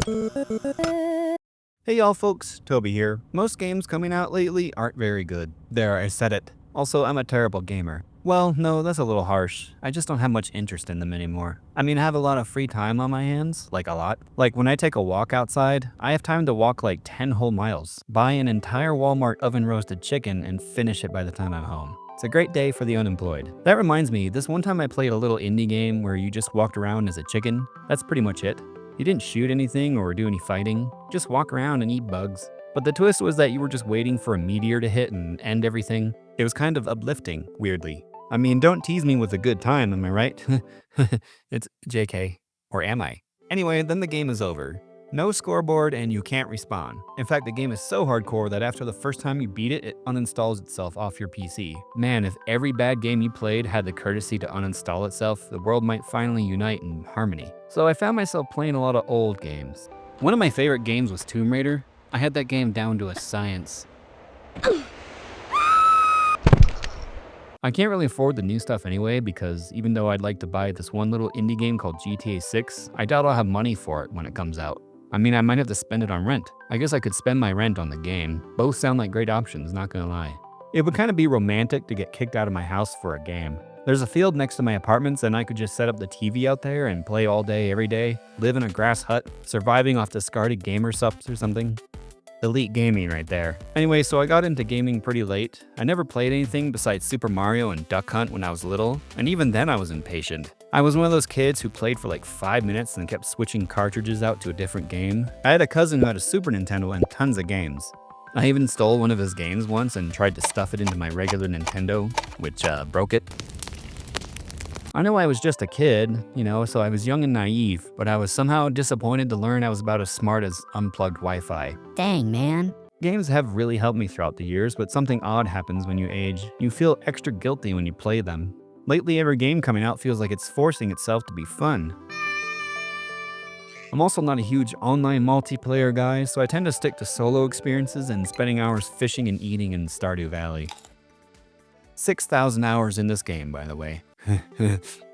Hey y'all folks, Toby here. Most games coming out lately aren't very good. There, I said it. Also, I'm a terrible gamer. Well, no, that's a little harsh. I just don't have much interest in them anymore. I mean, I have a lot of free time on my hands, like a lot. Like when I take a walk outside, I have time to walk like 10 whole miles, buy an entire Walmart oven roasted chicken, and finish it by the time I'm home. It's a great day for the unemployed. That reminds me, this one time I played a little indie game where you just walked around as a chicken. That's pretty much it. You didn't shoot anything or do any fighting, just walk around and eat bugs. But the twist was that you were just waiting for a meteor to hit and end everything. It was kind of uplifting, weirdly. I mean, don't tease me with a good time, am I right? It's JK. Or am I? Anyway, then the game is over. No scoreboard and you can't respawn. In fact, the game is so hardcore that after the first time you beat it, it uninstalls itself off your PC. Man, if every bad game you played had the courtesy to uninstall itself, the world might finally unite in harmony. So I found myself playing a lot of old games. One of my favorite games was Tomb Raider. I had that game down to a science. I can't really afford the new stuff anyway because even though I'd like to buy this one little indie game called GTA 6, I doubt I'll have money for it when it comes out. I mean, I might have to spend it on rent. I guess I could spend my rent on the game. Both sound like great options, not gonna lie. It would kind of be romantic to get kicked out of my house for a game. There's a field next to my apartments and I could just set up the TV out there and play all day, every day, live in a grass hut, surviving off discarded gamer subs or something. Elite gaming right there. Anyway, so I got into gaming pretty late. I never played anything besides Super Mario and Duck Hunt when I was little, and even then I was impatient. I was one of those kids who played for like 5 minutes and kept switching cartridges out to a different game. I had a cousin who had a Super Nintendo and tons of games. I even stole one of his games once and tried to stuff it into my regular Nintendo, which broke it. I know I was just a kid, so I was young and naive, but I was somehow disappointed to learn I was about as smart as unplugged Wi-Fi. Dang, man. Games have really helped me throughout the years, but something odd happens when you age. You feel extra guilty when you play them. Lately, every game coming out feels like it's forcing itself to be fun. I'm also not a huge online multiplayer guy, so I tend to stick to solo experiences and spending hours fishing and eating in Stardew Valley. 6,000 hours in this game, by the way.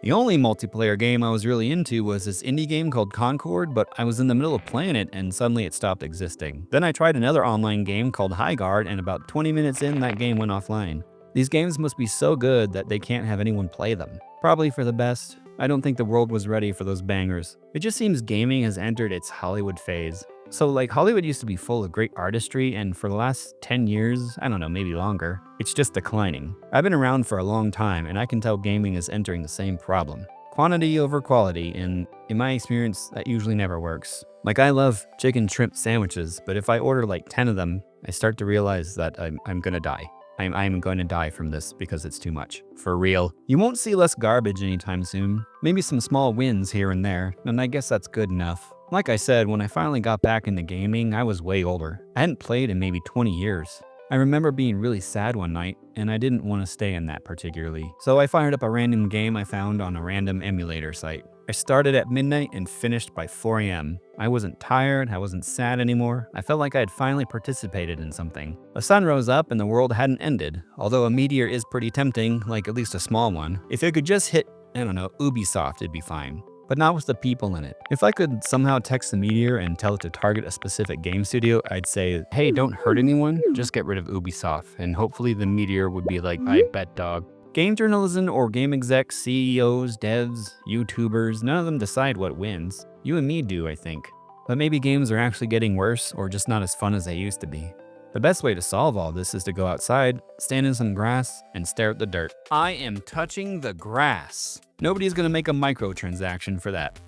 The only multiplayer game I was really into was this indie game called Concord, but I was in the middle of playing it and suddenly it stopped existing. Then I tried another online game called Highguard and about 20 minutes in, that game went offline. These games must be so good that they can't have anyone play them. Probably for the best. I don't think the world was ready for those bangers. It just seems gaming has entered its Hollywood phase. So Hollywood used to be full of great artistry, and for the last 10 years, I don't know, maybe longer, it's just declining. I've been around for a long time, and I can tell gaming is entering the same problem. Quantity over quality, and in my experience, that usually never works. I love chicken shrimp sandwiches, but if I order 10 of them, I start to realize that I'm gonna die. I'm going to die from this because it's too much. For real. You won't see less garbage anytime soon. Maybe some small wins here and there, and I guess that's good enough. Like I said, when I finally got back into gaming, I was way older. I hadn't played in maybe 20 years. I remember being really sad one night, and I didn't want to stay in that particularly. So I fired up a random game I found on a random emulator site. I started at midnight and finished by 4 a.m. I wasn't tired, I wasn't sad anymore. I felt like I had finally participated in something. The sun rose up and the world hadn't ended, although a meteor is pretty tempting, at least a small one. If it could just hit, Ubisoft, it'd be fine. But not with the people in it. If I could somehow text the meteor and tell it to target a specific game studio, I'd say, hey, don't hurt anyone, just get rid of Ubisoft. And hopefully the meteor would be like, I bet, dog. Game journalism or game execs, CEOs, devs, YouTubers, none of them decide what wins. You and me do, I think. But maybe games are actually getting worse or just not as fun as they used to be. The best way to solve all this is to go outside, stand in some grass, and stare at the dirt. I am touching the grass. Nobody's gonna make a microtransaction for that.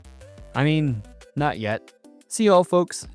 I mean, not yet. See y'all, folks.